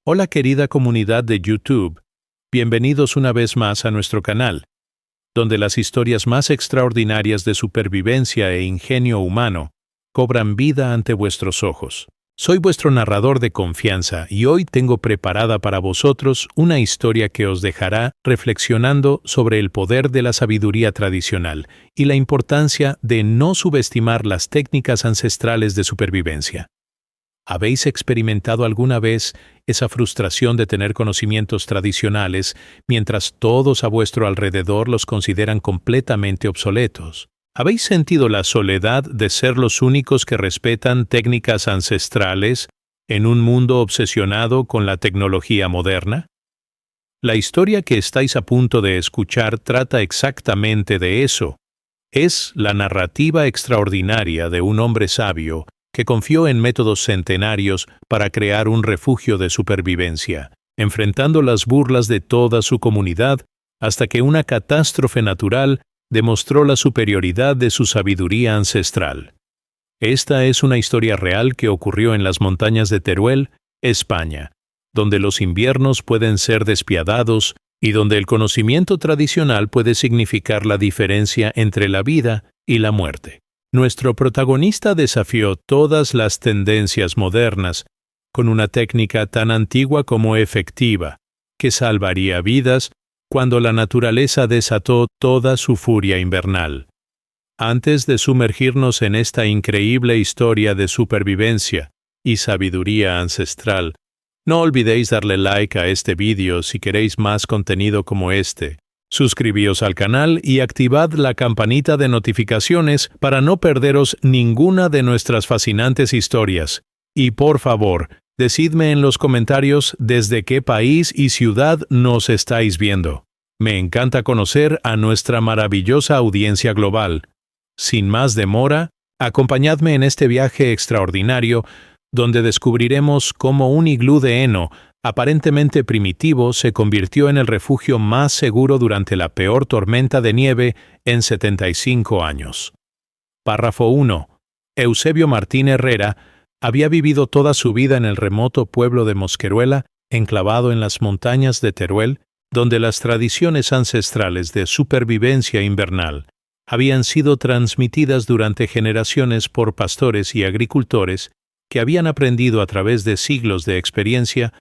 Hola querida comunidad de YouTube, bienvenidos una vez más a nuestro canal, donde las historias más extraordinarias de supervivencia e ingenio humano cobran vida ante vuestros ojos. Soy vuestro narrador de confianza y hoy tengo preparada para vosotros una historia que os dejará reflexionando sobre el poder de la sabiduría tradicional y la importancia de no subestimar las técnicas ancestrales de supervivencia. ¿Habéis experimentado alguna vez esa frustración de tener conocimientos tradicionales mientras todos a vuestro alrededor los consideran completamente obsoletos? ¿Habéis sentido la soledad de ser los únicos que respetan técnicas ancestrales en un mundo obsesionado con la tecnología moderna? La historia que estáis a punto de escuchar trata exactamente de eso. Es la narrativa extraordinaria de un hombre sabio que confió en métodos centenarios para crear un refugio de supervivencia, enfrentando las burlas de toda su comunidad hasta que una catástrofe natural demostró la superioridad de su sabiduría ancestral. Esta es una historia real que ocurrió en las montañas de Teruel, España, donde los inviernos pueden ser despiadados y donde el conocimiento tradicional puede significar la diferencia entre la vida y la muerte. Nuestro protagonista desafió todas las tendencias modernas con una técnica tan antigua como efectiva, que salvaría vidas cuando la naturaleza desató toda su furia invernal. Antes de sumergirnos en esta increíble historia de supervivencia y sabiduría ancestral, no olvidéis darle like a este vídeo si queréis más contenido como este. Suscribíos al canal y activad la campanita de notificaciones para no perderos ninguna de nuestras fascinantes historias. Y por favor, decidme en los comentarios desde qué país y ciudad nos estáis viendo. Me encanta conocer a nuestra maravillosa audiencia global. Sin más demora, acompañadme en este viaje extraordinario donde descubriremos cómo un iglú de heno aparentemente primitivo se convirtió en el refugio más seguro durante la peor tormenta de nieve en 75 años. Párrafo 1. Eusebio Martín Herrera había vivido toda su vida en el remoto pueblo de Mosqueruela, enclavado en las montañas de Teruel, donde las tradiciones ancestrales de supervivencia invernal habían sido transmitidas durante generaciones por pastores y agricultores que habían aprendido a través de siglos de experiencia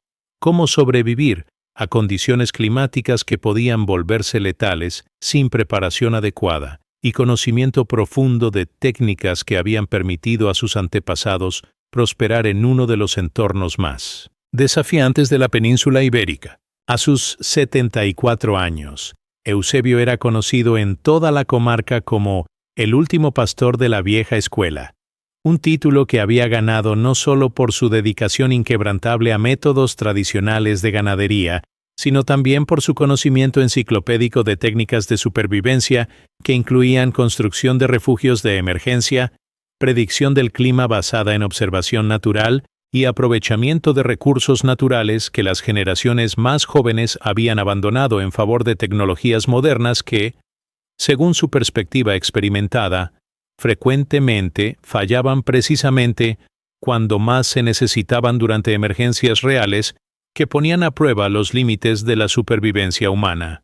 cómo sobrevivir a condiciones climáticas que podían volverse letales sin preparación adecuada y conocimiento profundo de técnicas que habían permitido a sus antepasados prosperar en uno de los entornos más desafiantes de la península ibérica. A sus 74 años, Eusebio era conocido en toda la comarca como el último pastor de la vieja escuela, un título que había ganado no solo por su dedicación inquebrantable a métodos tradicionales de ganadería, sino también por su conocimiento enciclopédico de técnicas de supervivencia que incluían construcción de refugios de emergencia, predicción del clima basada en observación natural y aprovechamiento de recursos naturales que las generaciones más jóvenes habían abandonado en favor de tecnologías modernas que, según su perspectiva experimentada, frecuentemente fallaban precisamente cuando más se necesitaban durante emergencias reales que ponían a prueba los límites de la supervivencia humana.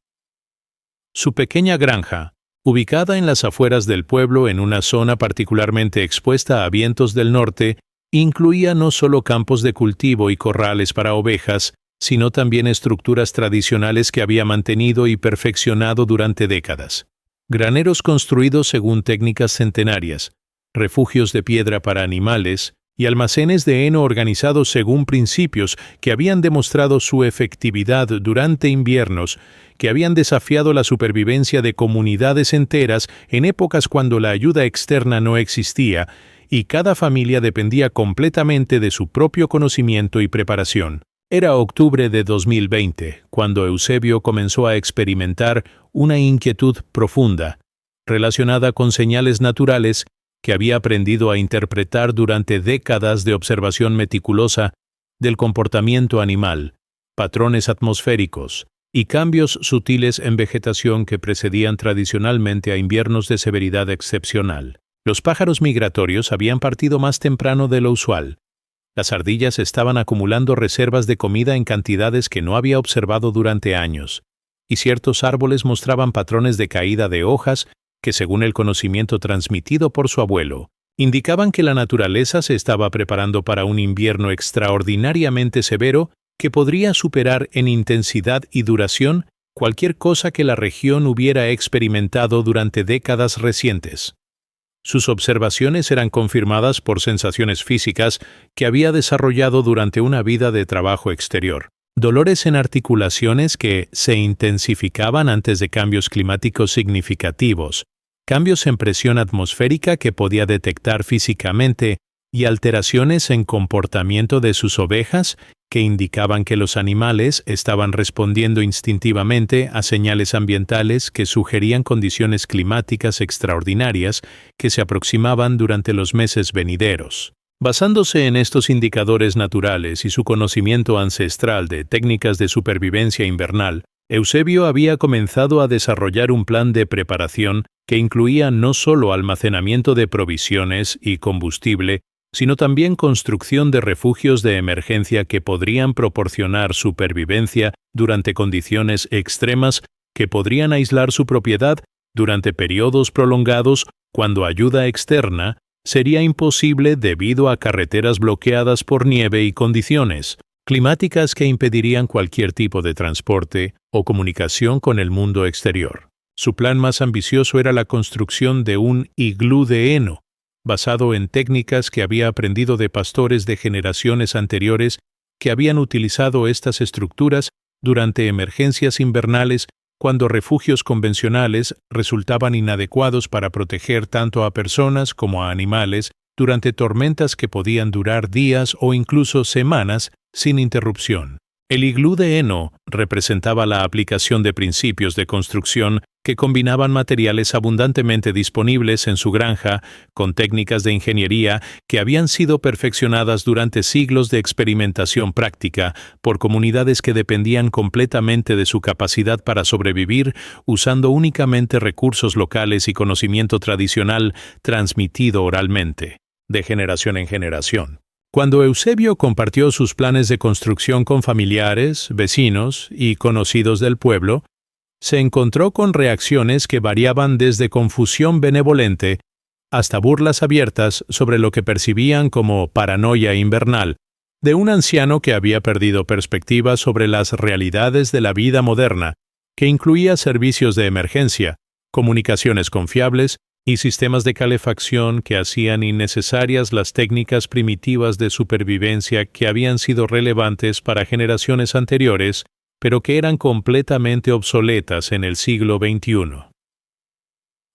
Su pequeña granja, ubicada en las afueras del pueblo en una zona particularmente expuesta a vientos del norte, incluía no solo campos de cultivo y corrales para ovejas, sino también estructuras tradicionales que había mantenido y perfeccionado durante décadas. Graneros construidos según técnicas centenarias, refugios de piedra para animales y almacenes de heno organizados según principios que habían demostrado su efectividad durante inviernos, que habían desafiado la supervivencia de comunidades enteras en épocas cuando la ayuda externa no existía y cada familia dependía completamente de su propio conocimiento y preparación. Era octubre de 2020, cuando Eusebio comenzó a experimentar una inquietud profunda, relacionada con señales naturales que había aprendido a interpretar durante décadas de observación meticulosa del comportamiento animal, patrones atmosféricos y cambios sutiles en vegetación que precedían tradicionalmente a inviernos de severidad excepcional. Los pájaros migratorios habían partido más temprano de lo usual, Las ardillas estaban acumulando reservas de comida en cantidades que no había observado durante años, y ciertos árboles mostraban patrones de caída de hojas que, según el conocimiento transmitido por su abuelo, indicaban que la naturaleza se estaba preparando para un invierno extraordinariamente severo que podría superar en intensidad y duración cualquier cosa que la región hubiera experimentado durante décadas recientes. Sus observaciones eran confirmadas por sensaciones físicas que había desarrollado durante una vida de trabajo exterior. Dolores en articulaciones que se intensificaban antes de cambios climáticos significativos, cambios en presión atmosférica que podía detectar físicamente y alteraciones en comportamiento de sus ovejas que indicaban que los animales estaban respondiendo instintivamente a señales ambientales que sugerían condiciones climáticas extraordinarias que se aproximaban durante los meses venideros. Basándose en estos indicadores naturales y su conocimiento ancestral de técnicas de supervivencia invernal, Eusebio había comenzado a desarrollar un plan de preparación que incluía no solo almacenamiento de provisiones y combustible, sino también construcción de refugios de emergencia que podrían proporcionar supervivencia durante condiciones extremas que podrían aislar su propiedad durante periodos prolongados cuando ayuda externa sería imposible debido a carreteras bloqueadas por nieve y condiciones climáticas que impedirían cualquier tipo de transporte o comunicación con el mundo exterior. Su plan más ambicioso era la construcción de un iglú de heno, basado en técnicas que había aprendido de pastores de generaciones anteriores que habían utilizado estas estructuras durante emergencias invernales cuando refugios convencionales resultaban inadecuados para proteger tanto a personas como a animales durante tormentas que podían durar días o incluso semanas sin interrupción. El iglú de heno representaba la aplicación de principios de construcción que combinaban materiales abundantemente disponibles en su granja con técnicas de ingeniería que habían sido perfeccionadas durante siglos de experimentación práctica por comunidades que dependían completamente de su capacidad para sobrevivir usando únicamente recursos locales y conocimiento tradicional transmitido oralmente, de generación en generación. Cuando Eusebio compartió sus planes de construcción con familiares, vecinos y conocidos del pueblo, se encontró con reacciones que variaban desde confusión benevolente hasta burlas abiertas sobre lo que percibían como paranoia invernal de un anciano que había perdido perspectiva sobre las realidades de la vida moderna, que incluía servicios de emergencia, comunicaciones confiables y sistemas de calefacción que hacían innecesarias las técnicas primitivas de supervivencia que habían sido relevantes para generaciones anteriores, pero que eran completamente obsoletas en el siglo XXI.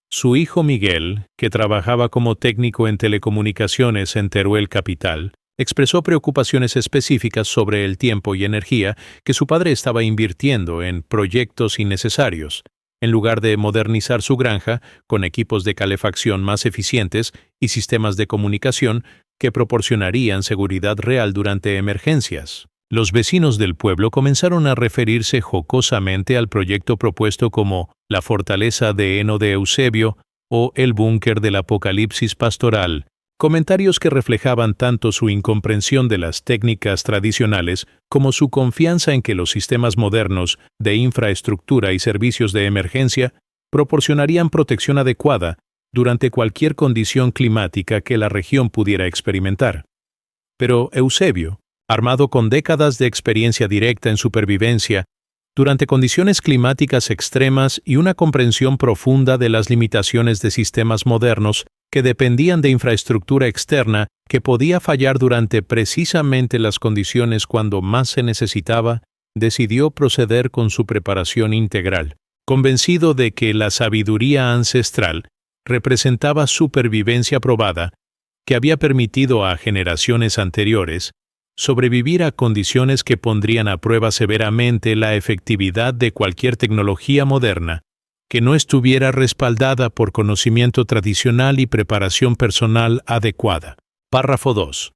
Su hijo Miguel, que trabajaba como técnico en telecomunicaciones en Teruel capital, expresó preocupaciones específicas sobre el tiempo y energía que su padre estaba invirtiendo en proyectos innecesarios, en lugar de modernizar su granja con equipos de calefacción más eficientes y sistemas de comunicación que proporcionarían seguridad real durante emergencias. Los vecinos del pueblo comenzaron a referirse jocosamente al proyecto propuesto como la fortaleza de heno de Eusebio o el búnker del apocalipsis pastoral, comentarios que reflejaban tanto su incomprensión de las técnicas tradicionales como su confianza en que los sistemas modernos de infraestructura y servicios de emergencia proporcionarían protección adecuada durante cualquier condición climática que la región pudiera experimentar. Pero Eusebio, armado con décadas de experiencia directa en supervivencia, durante condiciones climáticas extremas y una comprensión profunda de las limitaciones de sistemas modernos que dependían de infraestructura externa que podía fallar durante precisamente las condiciones cuando más se necesitaba, decidió proceder con su preparación integral, convencido de que la sabiduría ancestral representaba supervivencia probada que había permitido a generaciones anteriores sobrevivir a condiciones que pondrían a prueba severamente la efectividad de cualquier tecnología moderna que no estuviera respaldada por conocimiento tradicional y preparación personal adecuada. Párrafo 2.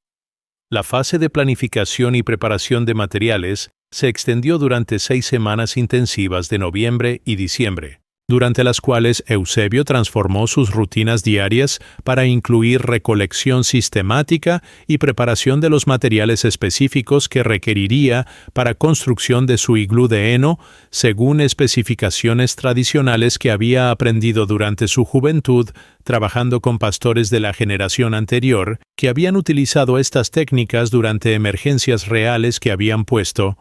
La fase de planificación y preparación de materiales se extendió durante 6 semanas intensivas de noviembre y diciembre. durante las cuales Eusebio transformó sus rutinas diarias para incluir recolección sistemática y preparación de los materiales específicos que requeriría para construcción de su iglú de heno, según especificaciones tradicionales que había aprendido durante su juventud trabajando con pastores de la generación anterior que habían utilizado estas técnicas durante emergencias reales que habían puesto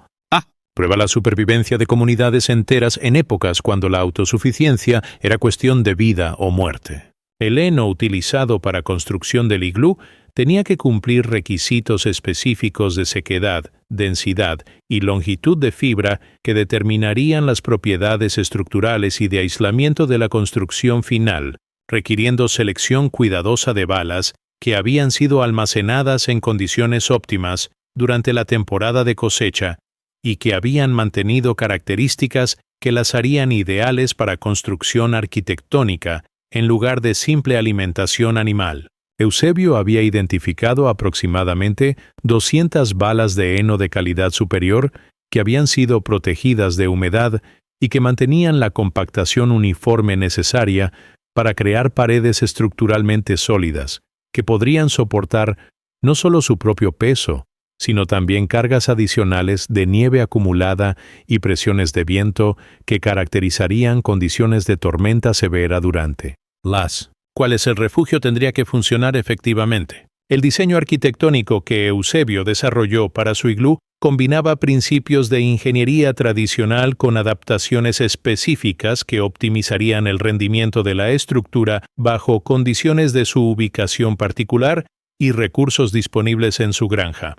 prueba la supervivencia de comunidades enteras en épocas cuando la autosuficiencia era cuestión de vida o muerte. El heno utilizado para construcción del iglú tenía que cumplir requisitos específicos de sequedad, densidad y longitud de fibra que determinarían las propiedades estructurales y de aislamiento de la construcción final, requiriendo selección cuidadosa de balas que habían sido almacenadas en condiciones óptimas durante la temporada de cosecha y que habían mantenido características que las harían ideales para construcción arquitectónica en lugar de simple alimentación animal. Eusebio había identificado aproximadamente 200 balas de heno de calidad superior que habían sido protegidas de humedad y que mantenían la compactación uniforme necesaria para crear paredes estructuralmente sólidas que podrían soportar no solo su propio peso, sino también cargas adicionales de nieve acumulada y presiones de viento que caracterizarían condiciones de tormenta severa durante las cuales el refugio tendría que funcionar efectivamente. El diseño arquitectónico que Eusebio desarrolló para su iglú combinaba principios de ingeniería tradicional con adaptaciones específicas que optimizarían el rendimiento de la estructura bajo condiciones de su ubicación particular y recursos disponibles en su granja.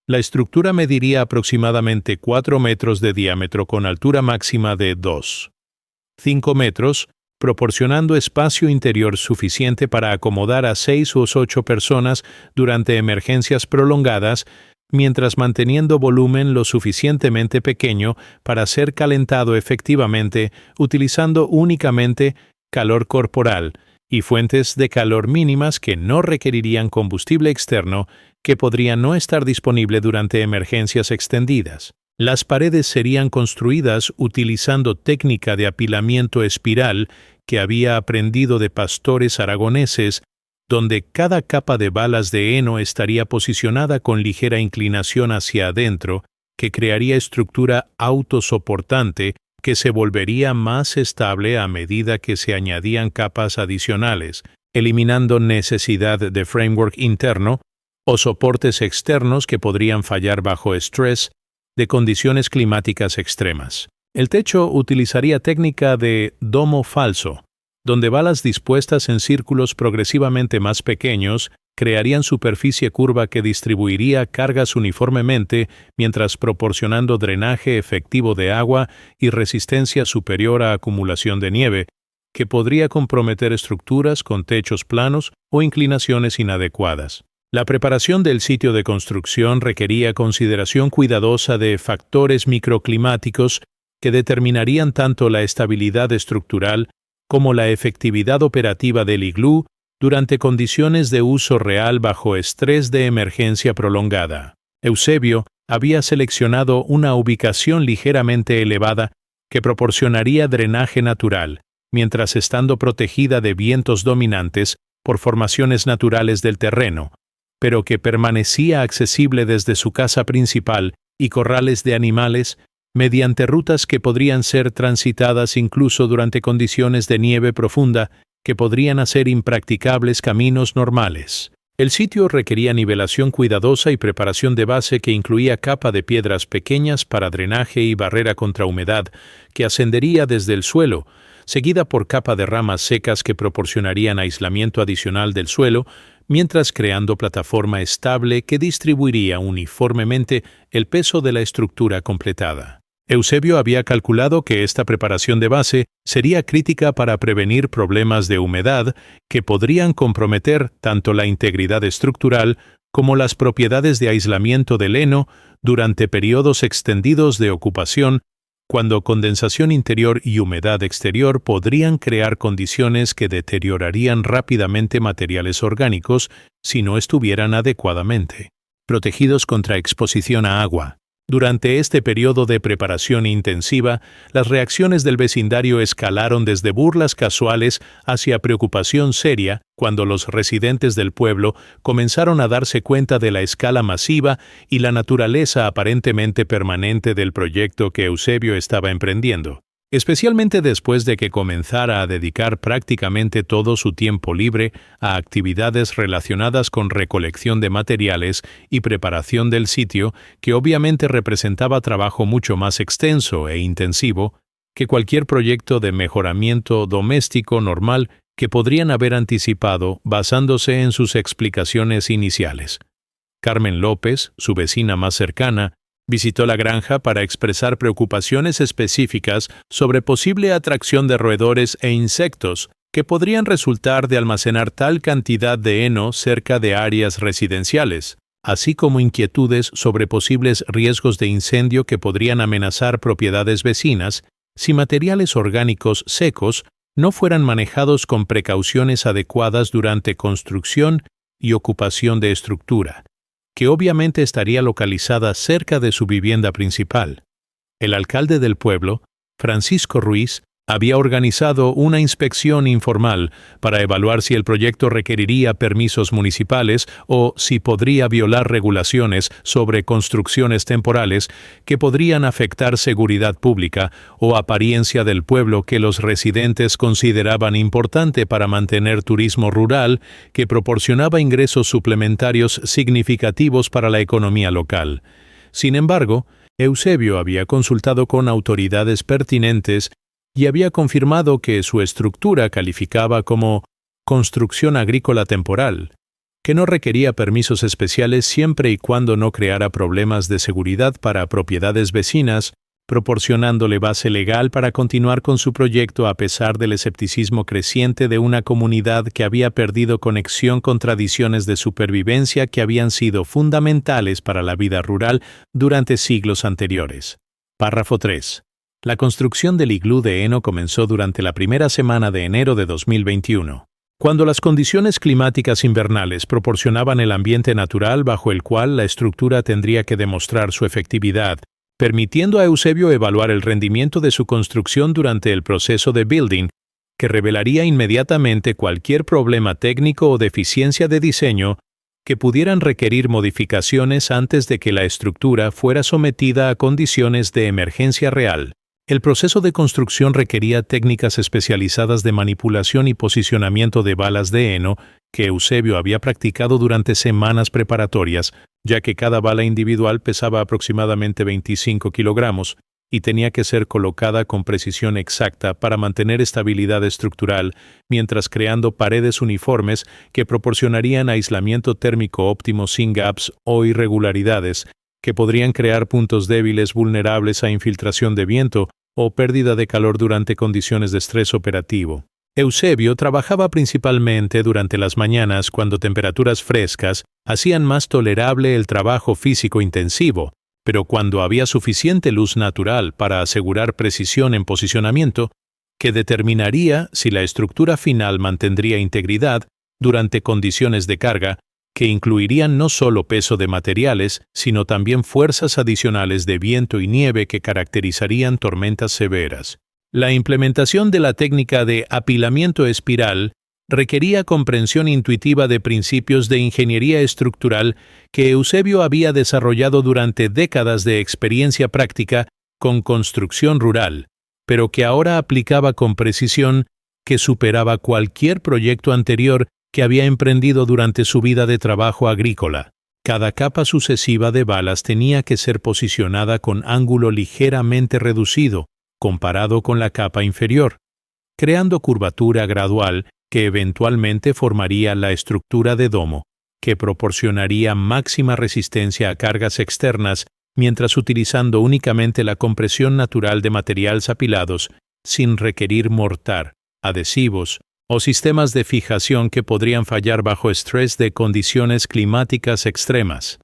La estructura mediría aproximadamente 4 metros de diámetro con altura máxima de 2,5 metros, proporcionando espacio interior suficiente para acomodar a 6 u 8 personas durante emergencias prolongadas, mientras manteniendo volumen lo suficientemente pequeño para ser calentado efectivamente utilizando únicamente calor corporal y fuentes de calor mínimas que no requerirían combustible externo que podría no estar disponible durante emergencias extendidas. Las paredes serían construidas utilizando técnica de apilamiento espiral que había aprendido de pastores aragoneses, donde cada capa de balas de heno estaría posicionada con ligera inclinación hacia adentro, que crearía estructura autosoportante que se volvería más estable a medida que se añadían capas adicionales, eliminando necesidad de framework interno o soportes externos que podrían fallar bajo estrés de condiciones climáticas extremas. El techo utilizaría técnica de domo falso, donde balas dispuestas en círculos progresivamente más pequeños crearían superficie curva que distribuiría cargas uniformemente mientras proporcionando drenaje efectivo de agua y resistencia superior a acumulación de nieve, que podría comprometer estructuras con techos planos o inclinaciones inadecuadas. La preparación del sitio de construcción requería consideración cuidadosa de factores microclimáticos que determinarían tanto la estabilidad estructural como la efectividad operativa del iglú durante condiciones de uso real bajo estrés de emergencia prolongada. Eusebio había seleccionado una ubicación ligeramente elevada que proporcionaría drenaje natural, mientras estando protegida de vientos dominantes por formaciones naturales del terreno, pero que permanecía accesible desde su casa principal y corrales de animales mediante rutas que podrían ser transitadas incluso durante condiciones de nieve profunda que podrían hacer impracticables caminos normales. El sitio requería nivelación cuidadosa y preparación de base que incluía capa de piedras pequeñas para drenaje y barrera contra humedad que ascendería desde el suelo, seguida por capa de ramas secas que proporcionarían aislamiento adicional del suelo, mientras creando plataforma estable que distribuiría uniformemente el peso de la estructura completada. Eusebio había calculado que esta preparación de base sería crítica para prevenir problemas de humedad que podrían comprometer tanto la integridad estructural como las propiedades de aislamiento del heno durante periodos extendidos de ocupación, cuando condensación interior y humedad exterior podrían crear condiciones que deteriorarían rápidamente materiales orgánicos si no estuvieran adecuadamente protegidos contra exposición a agua. Durante este periodo de preparación intensiva, las reacciones del vecindario escalaron desde burlas casuales hacia preocupación seria cuando los residentes del pueblo comenzaron a darse cuenta de la escala masiva y la naturaleza aparentemente permanente del proyecto que Eusebio estaba emprendiendo. Especialmente después de que comenzara a dedicar prácticamente todo su tiempo libre a actividades relacionadas con recolección de materiales y preparación del sitio, que obviamente representaba trabajo mucho más extenso e intensivo que cualquier proyecto de mejoramiento doméstico normal que podrían haber anticipado basándose en sus explicaciones iniciales. Carmen López, su vecina más cercana, visitó la granja para expresar preocupaciones específicas sobre posible atracción de roedores e insectos que podrían resultar de almacenar tal cantidad de heno cerca de áreas residenciales, así como inquietudes sobre posibles riesgos de incendio que podrían amenazar propiedades vecinas si materiales orgánicos secos no fueran manejados con precauciones adecuadas durante construcción y ocupación de estructura, que obviamente estaría localizada cerca de su vivienda principal. El alcalde del pueblo, Francisco Ruiz, había organizado una inspección informal para evaluar si el proyecto requeriría permisos municipales o si podría violar regulaciones sobre construcciones temporales que podrían afectar seguridad pública o apariencia del pueblo que los residentes consideraban importante para mantener turismo rural que proporcionaba ingresos suplementarios significativos para la economía local. Sin embargo, Eusebio había consultado con autoridades pertinentes y había confirmado que su estructura calificaba como construcción agrícola temporal, que no requería permisos especiales siempre y cuando no creara problemas de seguridad para propiedades vecinas, proporcionándole base legal para continuar con su proyecto a pesar del escepticismo creciente de una comunidad que había perdido conexión con tradiciones de supervivencia que habían sido fundamentales para la vida rural durante siglos anteriores. Párrafo 3. La construcción del iglú de heno comenzó durante la primera semana de enero de 2021, cuando las condiciones climáticas invernales proporcionaban el ambiente natural bajo el cual la estructura tendría que demostrar su efectividad, permitiendo a Eusebio evaluar el rendimiento de su construcción durante el proceso de building, que revelaría inmediatamente cualquier problema técnico o deficiencia de diseño que pudieran requerir modificaciones antes de que la estructura fuera sometida a condiciones de emergencia real. El proceso de construcción requería técnicas especializadas de manipulación y posicionamiento de balas de heno que Eusebio había practicado durante semanas preparatorias, ya que cada bala individual pesaba aproximadamente 25 kilogramos y tenía que ser colocada con precisión exacta para mantener estabilidad estructural, mientras creando paredes uniformes que proporcionarían aislamiento térmico óptimo sin gaps o irregularidades, que podrían crear puntos débiles vulnerables a infiltración de viento o pérdida de calor durante condiciones de estrés operativo. Eusebio trabajaba principalmente durante las mañanas cuando temperaturas frescas hacían más tolerable el trabajo físico intensivo, pero cuando había suficiente luz natural para asegurar precisión en posicionamiento, que determinaría si la estructura final mantendría integridad durante condiciones de carga, que incluirían no solo peso de materiales, sino también fuerzas adicionales de viento y nieve que caracterizarían tormentas severas. La implementación de la técnica de apilamiento espiral requería comprensión intuitiva de principios de ingeniería estructural que Eusebio había desarrollado durante décadas de experiencia práctica con construcción rural, pero que ahora aplicaba con precisión que superaba cualquier proyecto anterior que había emprendido durante su vida de trabajo agrícola. Cada capa sucesiva de balas tenía que ser posicionada con ángulo ligeramente reducido, comparado con la capa inferior, creando curvatura gradual que eventualmente formaría la estructura de domo, que proporcionaría máxima resistencia a cargas externas mientras utilizando únicamente la compresión natural de materiales apilados, sin requerir mortar, adhesivos o sistemas de fijación que podrían fallar bajo estrés de condiciones climáticas extremas.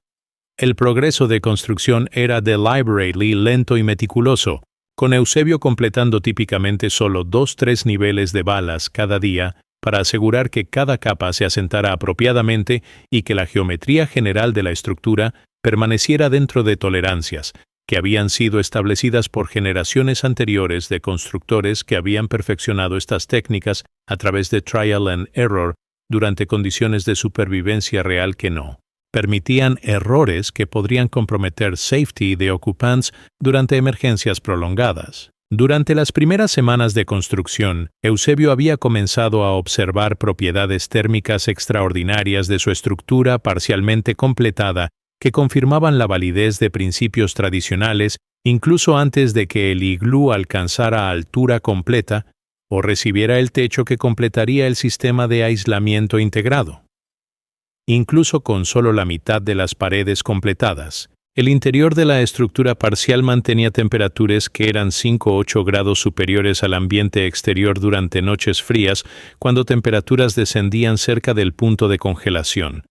El progreso de construcción era deliberately lento y meticuloso, con Eusebio completando típicamente solo 2-3 niveles de balas cada día para asegurar que cada capa se asentara apropiadamente y que la geometría general de la estructura permaneciera dentro de tolerancias, que habían sido establecidas por generaciones anteriores de constructores que habían perfeccionado estas técnicas a través de trial and error durante condiciones de supervivencia real que no permitían errores que podrían comprometer safety de occupants durante emergencias prolongadas. Durante las primeras semanas de construcción, Eusebio había comenzado a observar propiedades térmicas extraordinarias de su estructura parcialmente completada que confirmaban la validez de principios tradicionales incluso antes de que el iglú alcanzara altura completa o recibiera el techo que completaría el sistema de aislamiento integrado. Incluso con solo la mitad de las paredes completadas, el interior de la estructura parcial mantenía temperaturas que eran 5 o 8 grados superiores al ambiente exterior durante noches frías, cuando temperaturas descendían cerca del punto de congelación.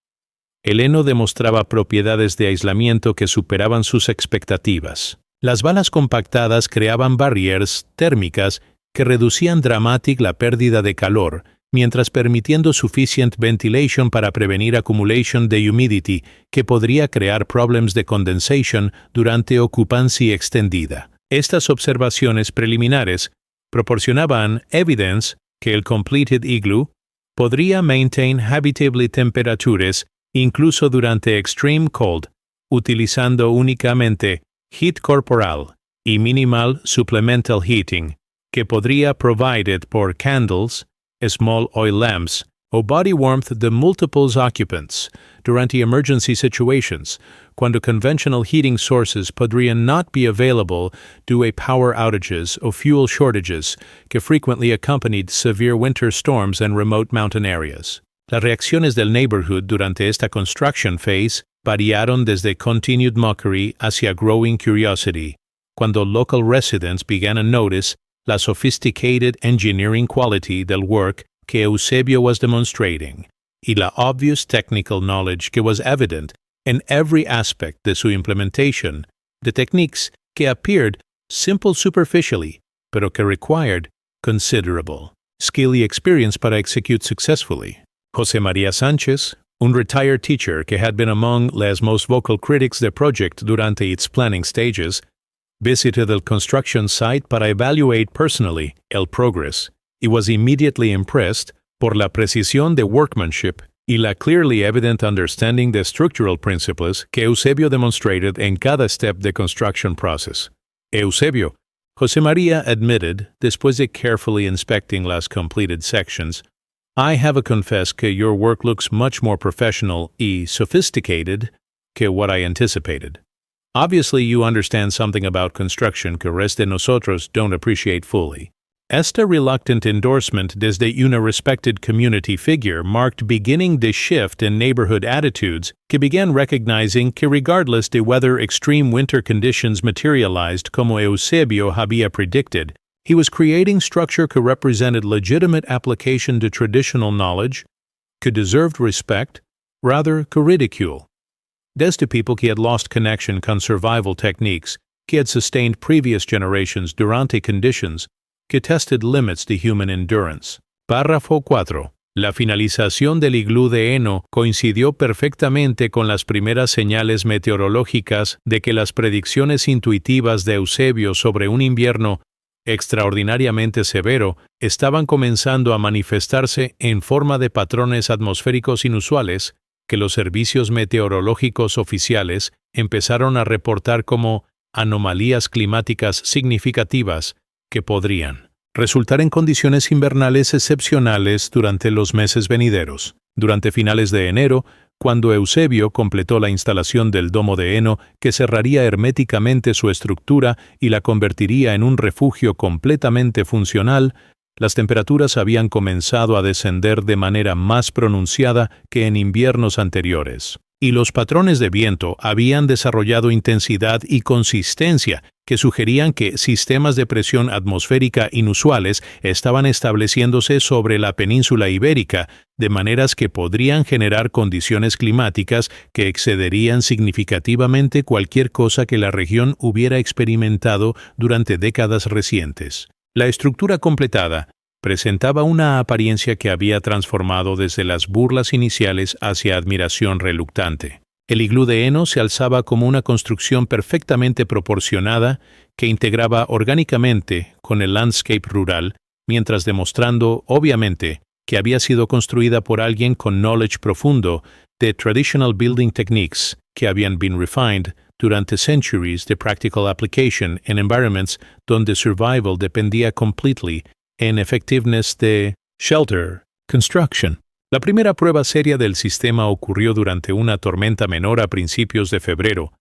El heno demostraba propiedades de aislamiento que superaban sus expectativas. Las balas compactadas creaban barreras térmicas que reducían dramáticamente la pérdida de calor, mientras permitiendo sufficient ventilation para prevenir accumulation de humidity que podría crear problemas de condensation durante occupancia extendida. Estas observaciones preliminares proporcionaban evidence que el completed igloo podría maintain habitable temperaturas incluso durante extreme cold, utilizando únicamente heat corporal y minimal supplemental heating, que podría provided por candles, small oil lamps, o body warmth de multiple occupants durante emergency situations, cuando conventional heating sources podrían not be available due a power outages o fuel shortages que frequently accompanied severe winter storms in remote mountain areas. Las reacciones del neighborhood durante esta construction phase variaron desde continued mockery hacia growing curiosity, cuando local residents began to notice la sophisticated engineering quality del work que Eusebio was demonstrating, y la obvious technical knowledge que was evident in every aspect de su implementation, de techniques que appeared simple superficially, pero que required considerable skill y experience para execute successfully. José María Sánchez, un retired teacher que had been among les most vocal critics del project durante its planning stages, visited the construction site para evaluate personally el progress y was immediately impressed por la precisión de workmanship y la clearly evident understanding de structural principles que Eusebio demonstrated en cada step de construction process. Eusebio, José María admitted, después de carefully inspecting las completed sections, I have to confess que your work looks much more professional y sophisticated que what I anticipated. Obviously, you understand something about construction que rest de nosotros don't appreciate fully. Esta reluctant endorsement desde una respected community figure marked beginning the shift in neighborhood attitudes que began recognizing que regardless de whether extreme winter conditions materialized como Eusebio había predicted, he was creating structure que represented legitimate application to traditional knowledge, que deserved respect, rather que ridicule. Desde people que had lost connection con survival techniques, que had sustained previous generations durante conditions que tested limits de human endurance. Párrafo 4. La finalización del iglú de heno coincidió perfectamente con las primeras señales meteorológicas de que las predicciones intuitivas de Eusebio sobre un invierno extraordinariamente severo estaban comenzando a manifestarse en forma de patrones atmosféricos inusuales que los servicios meteorológicos oficiales empezaron a reportar como anomalías climáticas significativas que podrían resultar en condiciones invernales excepcionales durante los meses venideros. Durante finales de enero, cuando Eusebio completó la instalación del domo de heno que cerraría herméticamente su estructura y la convertiría en un refugio completamente funcional, las temperaturas habían comenzado a descender de manera más pronunciada que en inviernos anteriores, y los patrones de viento habían desarrollado intensidad y consistencia que sugerían que sistemas de presión atmosférica inusuales estaban estableciéndose sobre la península ibérica, de maneras que podrían generar condiciones climáticas que excederían significativamente cualquier cosa que la región hubiera experimentado durante décadas recientes. La estructura completada presentaba una apariencia que había transformado desde las burlas iniciales hacia admiración reluctante. El iglú de heno se alzaba como una construcción perfectamente proporcionada que integraba orgánicamente con el landscape rural, mientras demostrando, obviamente, que había sido construida por alguien con knowledge profundo de traditional building techniques que habían been refined durante centuries de practical application en environments donde survival dependía completely en effectiveness de shelter construction. La primera prueba seria del sistema ocurrió durante una tormenta menor a principios de febrero,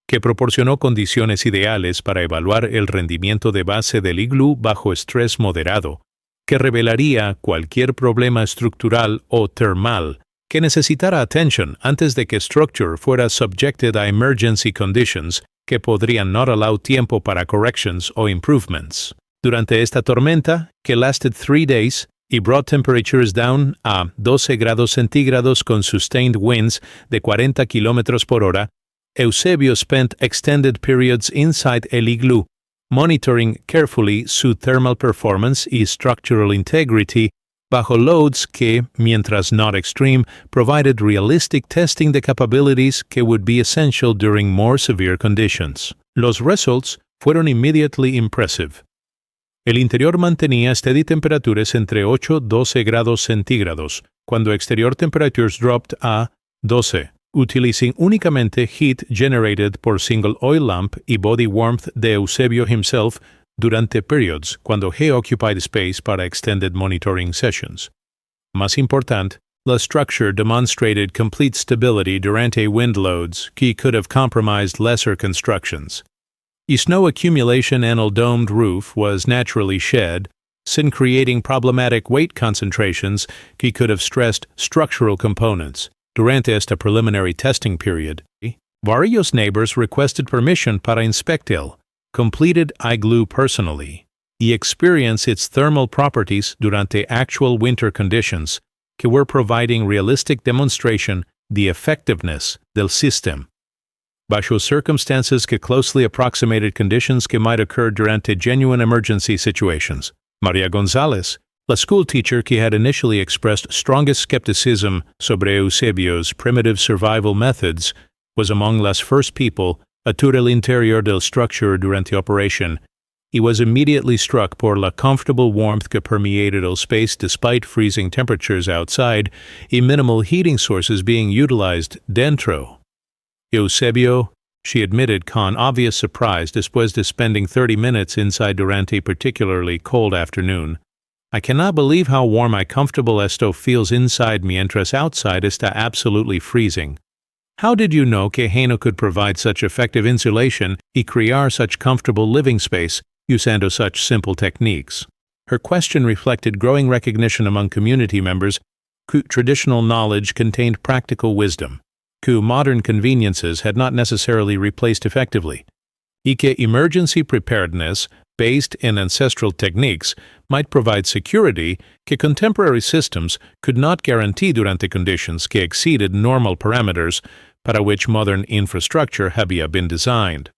que proporcionó condiciones ideales para evaluar el rendimiento de base del iglú bajo estrés moderado, que revelaría cualquier problema estructural o termal que necesitara atención antes de que structure fuera subjected a emergency conditions que podrían not allow tiempo para corrections o improvements. Durante esta tormenta, que lasted 3 days, y brought temperatures down a 12 grados centígrados con sustained winds de 40 km por hora, Eusebio spent extended periods inside el iglú, monitoring carefully su thermal performance y structural integrity bajo loads que, mientras not extreme, provided realistic testing the capabilities que would be essential during more severe conditions. Los results fueron immediately impressive. El interior mantenía steady temperaturas entre 8-12 grados centígrados, cuando exterior temperatures dropped a 12, utilizing únicamente heat generated por single oil lamp y body warmth de Eusebio himself durante periods cuando he occupied space para extended monitoring sessions. Más importante, la structure demonstrated complete stability durante wind loads que could have compromised lesser constructions. Y snow accumulation en el domed roof was naturally shed, sin creating problematic weight concentrations que could have stressed structural components. Durante esta preliminary testing period, various neighbors requested permission para inspect el completed igloo personally y experience its thermal properties durante actual winter conditions que were providing realistic demonstration the effectiveness del system. Bajo circumstances que closely approximated conditions que might occur durante genuine emergency situations. Maria Gonzalez, la school teacher que had initially expressed strongest skepticism sobre Eusebio's primitive survival methods, was among las first people a tour el interior del structure durante operation, y was immediately struck por la comfortable warmth que permeated el space despite freezing temperatures outside y minimal heating sources being utilized dentro. Eusebio, she admitted con obvious surprise después de spending 30 minutes inside durante a particularly cold afternoon, I cannot believe how warm y comfortable esto feels inside mientras outside está absolutely freezing. How did you know que heno could provide such effective insulation y crear such comfortable living space usando such simple techniques? Her question reflected growing recognition among community members that traditional knowledge contained practical wisdom, que modern conveniences had not necessarily replaced effectively, y que emergency preparedness, based in ancestral techniques, might provide security que contemporary systems could not guarantee durante conditions que exceeded normal parameters para which modern infrastructure había been designed.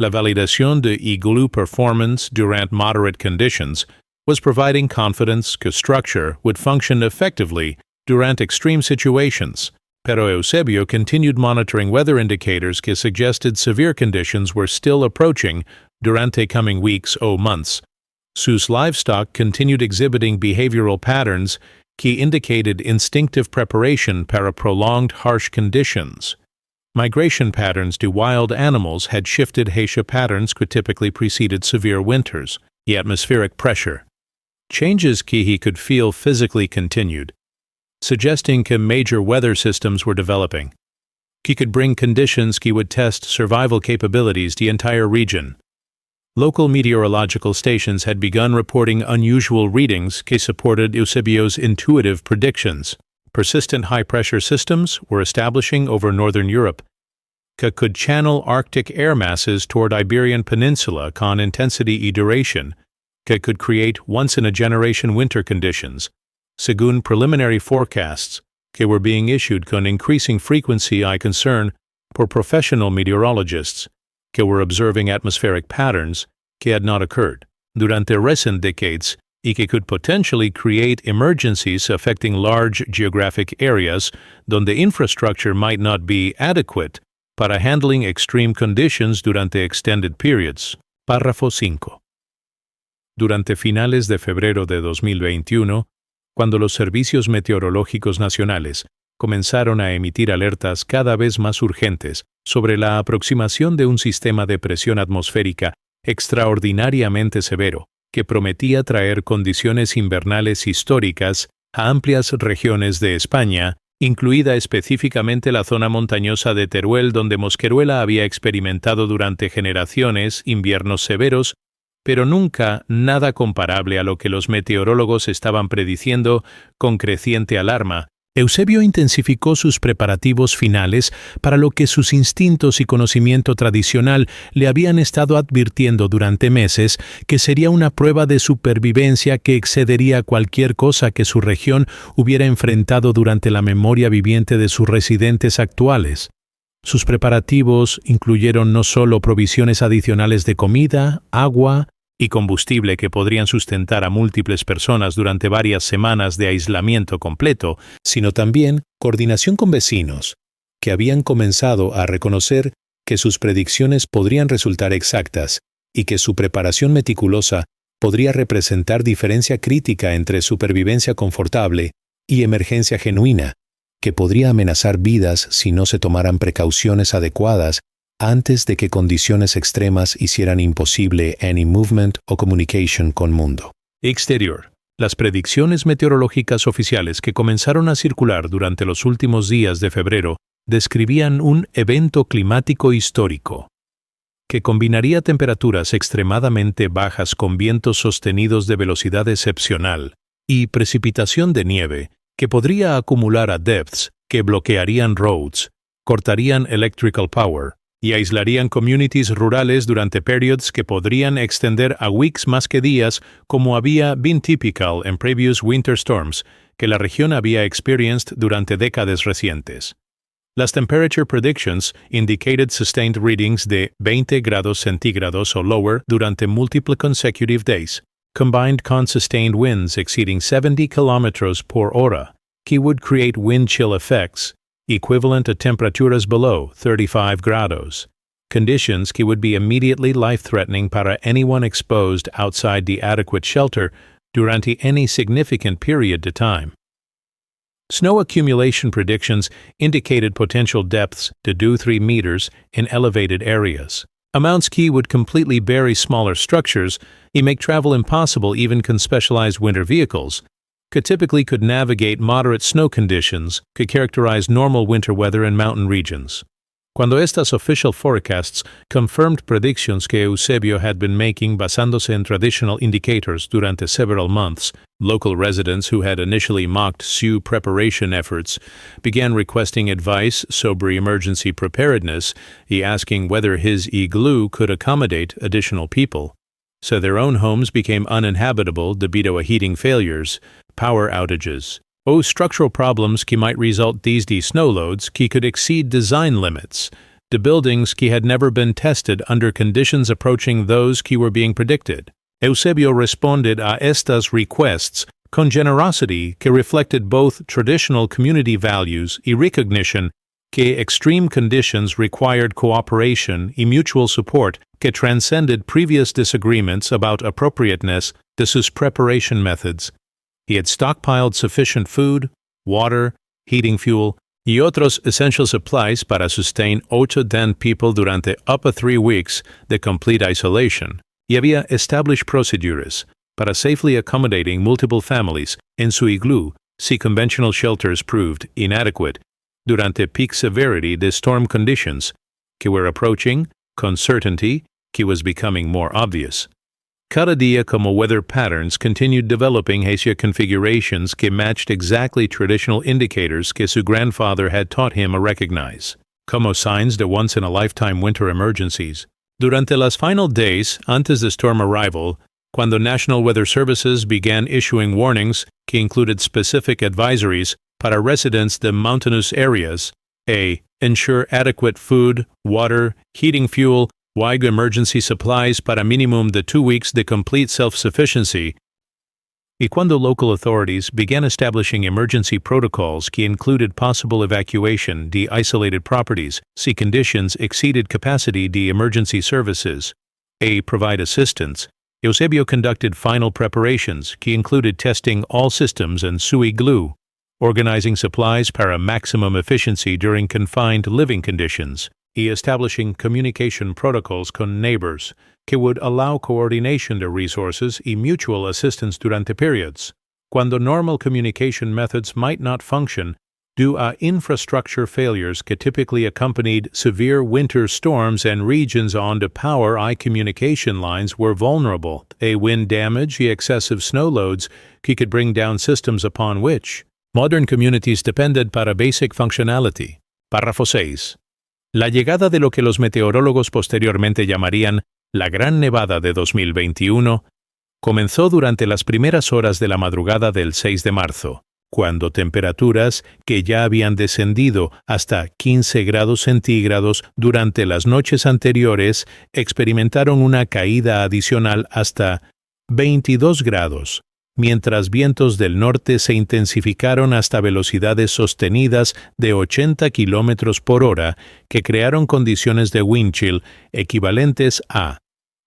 La validación de igloo performance durante moderate conditions was providing confidence que structure would function effectively durante extreme situations, pero Eusebio continued monitoring weather indicators que suggested severe conditions were still approaching durante coming weeks or months. Sus livestock continued exhibiting behavioral patterns que indicated instinctive preparation para prolonged harsh conditions. Migration patterns to wild animals had shifted hacia patterns que typically preceded severe winters, the atmospheric pressure. Changes que he could feel physically continued, suggesting que major weather systems were developing. He could bring conditions que would test survival capabilities the entire region. Local meteorological stations had begun reporting unusual readings que supported Eusebio's intuitive predictions. Persistent high-pressure systems were establishing over northern Europe, que could channel Arctic air masses toward Iberian Peninsula con intensity y duration, que could create once-in-a-generation winter conditions, según preliminary forecasts que were being issued con increasing frequency y concern por professional meteorologists que were observing atmospheric patterns que had not occurred. Durante recent decades, y que could potentially create emergencies affecting large geographic areas donde infrastructure might not be adequate para handling extreme conditions durante extended periods. Párrafo 5. Durante finales de febrero de 2021, cuando los servicios meteorológicos nacionales comenzaron a emitir alertas cada vez más urgentes sobre la aproximación de un sistema de presión atmosférica extraordinariamente severo, que prometía traer condiciones invernales históricas a amplias regiones de España, incluida específicamente la zona montañosa de Teruel, donde Mosqueruela había experimentado durante generaciones inviernos severos, pero nunca nada comparable a lo que los meteorólogos estaban prediciendo con creciente alarma. Eusebio intensificó sus preparativos finales para lo que sus instintos y conocimiento tradicional le habían estado advirtiendo durante meses, que sería una prueba de supervivencia que excedería cualquier cosa que su región hubiera enfrentado durante la memoria viviente de sus residentes actuales. Sus preparativos incluyeron no solo provisiones adicionales de comida, agua y combustible que podrían sustentar a múltiples personas durante varias semanas de aislamiento completo, sino también coordinación con vecinos, que habían comenzado a reconocer que sus predicciones podrían resultar exactas y que su preparación meticulosa podría representar diferencia crítica entre supervivencia confortable y emergencia genuina, que podría amenazar vidas si no se tomaran precauciones adecuadas antes de que condiciones extremas hicieran imposible any movement o communication con mundo exterior. Las predicciones meteorológicas oficiales que comenzaron a circular durante los últimos días de febrero describían un evento climático histórico que combinaría temperaturas extremadamente bajas con vientos sostenidos de velocidad excepcional y precipitación de nieve que podría acumular a depths que bloquearían roads, cortarían electrical power y aislarían communities rurales durante periods que podrían extender a weeks más que días, como había been typical en previous winter storms que la región había experienced durante décadas recientes. Las temperature predictions indicated sustained readings de 20 grados centígrados o lower durante multiple consecutive days, combined con sustained winds exceeding 70 kilometers por hora, que would create wind chill effects equivalent to temperaturas below 35 grados, conditions que would be immediately life-threatening para anyone exposed outside the adequate shelter durante any significant period of time. Snow accumulation predictions indicated potential depths to 2-3 meters in elevated areas. Amounts que would completely bury smaller structures and make travel impossible even con specialized winter vehicles, typically could navigate moderate snow conditions que characterize normal winter weather in mountain regions. Cuando estas official forecasts confirmed predictions que Eusebio had been making basándose en traditional indicators durante several months, local residents who had initially mocked Sioux preparation efforts began requesting advice sobre emergency preparedness y asking whether his igloo could accommodate additional people. So their own homes became uninhabitable debido a heating failures, power outages, or structural problems que might result desde snow loads que could exceed design limits, to buildings que had never been tested under conditions approaching those que were being predicted. Eusebio responded a estas requests con generosity que reflected both traditional community values y recognition que extreme conditions required cooperation y mutual support que transcended previous disagreements about appropriateness de sus preparation methods. He had stockpiled sufficient food, water, heating fuel, y otros essential supplies para sustain 8-10 people durante up to 3 weeks de complete isolation, y había established procedures para safely accommodating multiple families en su igloo si conventional shelters proved inadequate durante peak severity de storm conditions que were approaching con certainty que was becoming more obvious. Cada día como weather patterns continued developing hacia configurations que matched exactly traditional indicators que su grandfather had taught him to recognize, como signs de once-in-a-lifetime winter emergencies. Durante las final days antes de storm arrival, cuando National Weather Services began issuing warnings que included specific advisories para residents de mountainous areas, ensure adequate food, water, heating fuel, y emergency supplies para minimum de 2 weeks de complete self-sufficiency, y cuando local authorities began establishing emergency protocols que included possible evacuation de isolated properties si conditions exceeded capacity de emergency services, provide assistance, Eusebio conducted final preparations que included testing all systems in su igloo, organizing supplies para maximum efficiency during confined living conditions, y establishing communication protocols con neighbors que would allow coordination de resources y mutual assistance durante periods, cuando normal communication methods might not function due a infrastructure failures que typically accompanied severe winter storms and regions onde power y communication lines were vulnerable, wind damage y excessive snow loads que could bring down systems upon which modern communities depended para basic functionality. Párrafo 6. La llegada de lo que los meteorólogos posteriormente llamarían la Gran Nevada de 2021 comenzó durante las primeras horas de la madrugada del 6 de marzo, cuando temperaturas que ya habían descendido hasta 15 grados centígrados durante las noches anteriores experimentaron una caída adicional hasta 22 grados, mientras vientos del norte se intensificaron hasta velocidades sostenidas de 80 km por hora que crearon condiciones de wind chill equivalentes a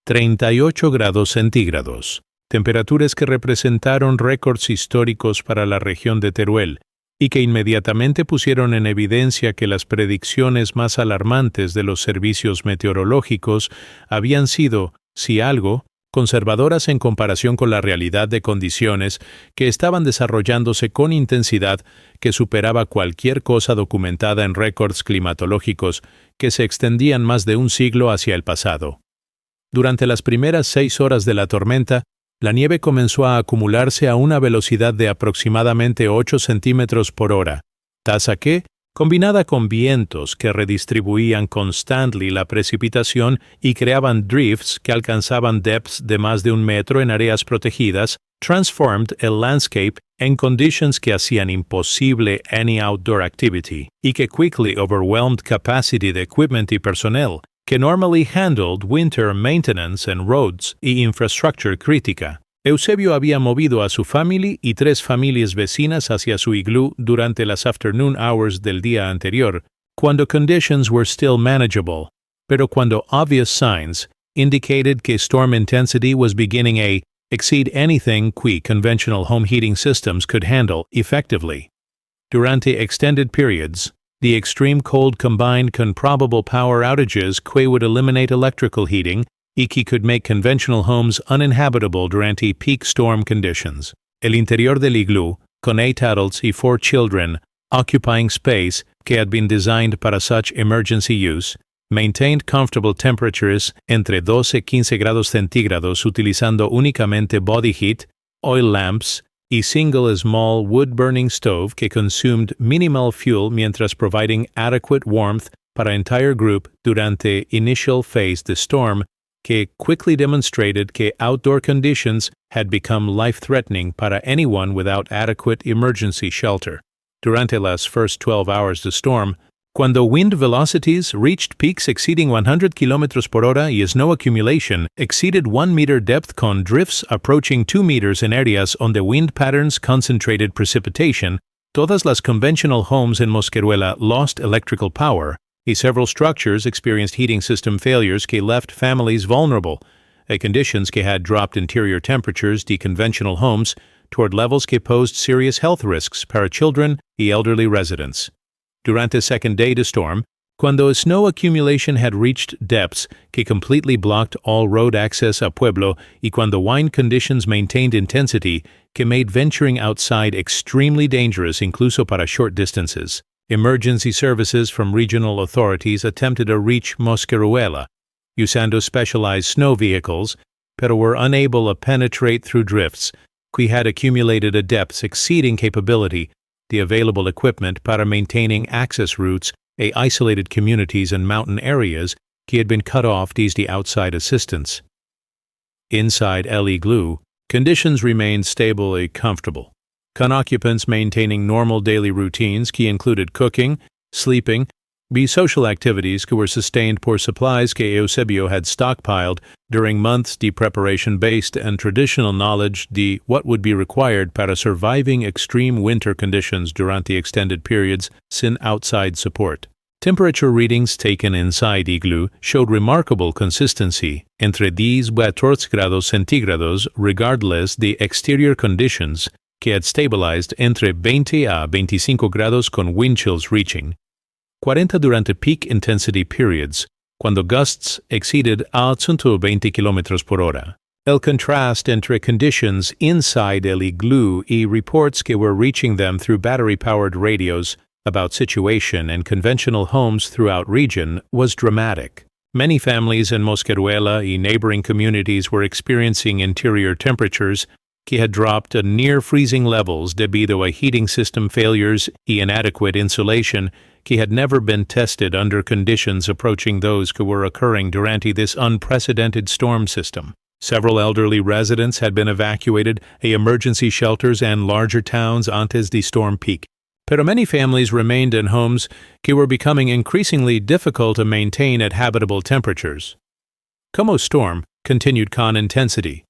38 grados centígrados, temperaturas que representaron récords históricos para la región de Teruel y que inmediatamente pusieron en evidencia que las predicciones más alarmantes de los servicios meteorológicos habían sido, si algo, conservadoras en comparación con la realidad de condiciones que estaban desarrollándose con intensidad que superaba cualquier cosa documentada en récords climatológicos que se extendían más de un siglo hacia el pasado. Durante las primeras 6 horas de la tormenta, la nieve comenzó a acumularse a una velocidad de aproximadamente 8 centímetros por hora, tasa que, combinada con vientos que redistribuían constantly la precipitación y creaban drifts que alcanzaban depths de más de 1 metro en áreas protegidas, transformed el landscape en conditions que hacían imposible any outdoor activity y que quickly overwhelmed capacity de equipment y personnel que normally handled winter maintenance and roads y infrastructure crítica. Eusebio había movido a su familia y 3 familias vecinas hacia su iglú durante las afternoon hours del día anterior, cuando conditions were still manageable, pero cuando obvious signs indicated que storm intensity was beginning to exceed anything que conventional home heating systems could handle effectively. Durante extended periods, the extreme cold combined con probable power outages que would eliminate electrical heating y que could make conventional homes uninhabitable durante peak storm conditions. El interior del iglú, con 8 adults y 4 children, occupying space que had been designed para such emergency use, maintained comfortable temperatures entre 12 y 15 grados centígrados utilizando únicamente body heat, oil lamps, y single small wood-burning stove que consumed minimal fuel mientras providing adequate warmth para entire group durante initial phase the storm, que quickly demonstrated que outdoor conditions had become life-threatening para anyone without adequate emergency shelter. Durante las first 12 hours the storm, cuando wind velocities reached peaks exceeding 100 km por hora y snow accumulation exceeded 1 meter depth con drifts approaching 2 meters in areas donde wind patterns concentrated precipitation, todas las conventional homes in Mosqueruela lost electrical power, y several structures experienced heating system failures que left families vulnerable, conditions que had dropped interior temperatures de conventional homes toward levels que posed serious health risks para children y elderly residents. Durante second day de storm, cuando snow accumulation had reached depths que completely blocked all road access a Pueblo y cuando wind conditions maintained intensity que made venturing outside extremely dangerous incluso para short distances, emergency services from regional authorities attempted to reach Mosqueruela, usando specialized snow vehicles, pero were unable to penetrate through drifts que had accumulated at depths exceeding capability, the available equipment para maintaining access routes a isolated communities and mountain areas que had been cut off desde the outside assistance. Inside El Igloo, conditions remained stable and comfortable, con occupants maintaining normal daily routines que included cooking, sleeping, be social activities que were sustained por supplies que Eusebio had stockpiled during months de preparation based and traditional knowledge de what would be required para surviving extreme winter conditions durante extended periods sin outside support. Temperature readings taken inside igloo showed remarkable consistency entre 10 a 14 grados centígrados regardless the exterior conditions que had stabilized entre 20 a 25 grados con wind chills reaching 40 durante peak intensity periods, cuando gusts exceeded a 120 km por hora. El contrast entre conditions inside el igloo y reports que were reaching them through battery-powered radios about situation and conventional homes throughout region was dramatic. Many families in Mosqueruela y neighboring communities were experiencing interior temperatures que had dropped to near freezing levels debido a heating system failures y inadequate insulation que had never been tested under conditions approaching those que were occurring durante this unprecedented storm system. Several elderly residents had been evacuated to emergency shelters and larger towns antes de storm peak. Pero many families remained in homes que were becoming increasingly difficult to maintain at habitable temperatures. Como storm continued con intensity,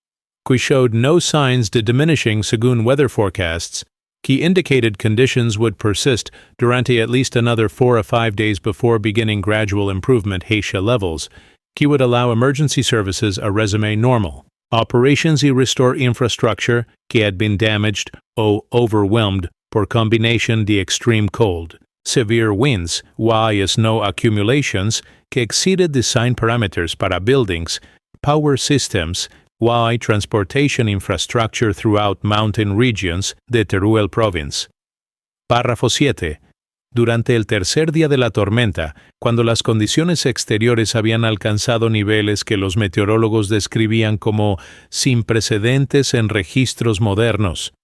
que showed no signs de diminishing según weather forecasts, que indicated conditions would persist durante at least another 4 or 5 days before beginning gradual improvement hacia levels, que would allow emergency services a resume normal. Operations y restore infrastructure que had been damaged o overwhelmed por combination de extreme cold, severe winds, y snow accumulations que exceeded design parameters para buildings, power systems, y transportation infrastructure throughout mountain regions de Teruel province. Párrafo 7. Durante el tercer día de la tormenta, cuando las condiciones exteriores habían alcanzado niveles que los meteorólogos describían como sin precedentes en registros modernos,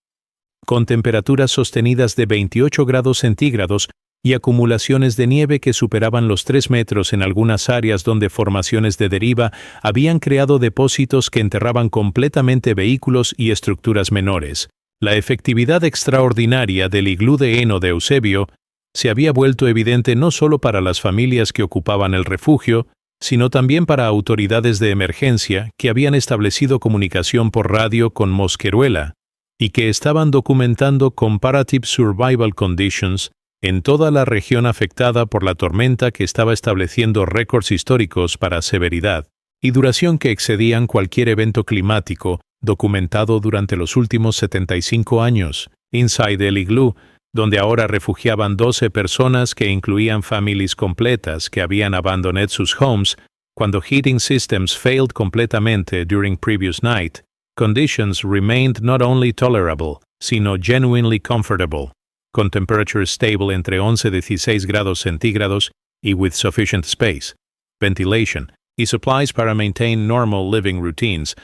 con temperaturas sostenidas de 28 grados centígrados y acumulaciones de nieve que superaban los 3 metros en algunas áreas donde formaciones de deriva habían creado depósitos que enterraban completamente vehículos y estructuras menores. La efectividad extraordinaria del iglú de heno de Eusebio se había vuelto evidente no solo para las familias que ocupaban el refugio, sino también para autoridades de emergencia que habían establecido comunicación por radio con Mosqueruela y que estaban documentando comparative survival conditions en toda la región afectada por la tormenta que estaba estableciendo récords históricos para severidad y duración que excedían cualquier evento climático documentado durante los últimos 75 años. Inside el iglú, donde ahora refugiaban 12 personas que incluían familias completas que habían abandonado sus homes cuando heating systems failed completamente during previous night, conditions remained not only tolerable, sino genuinely comfortable, con temperatures stable entre 11 y 16 grados centígrados y with sufficient space, ventilation, y supplies para maintain normal living routines,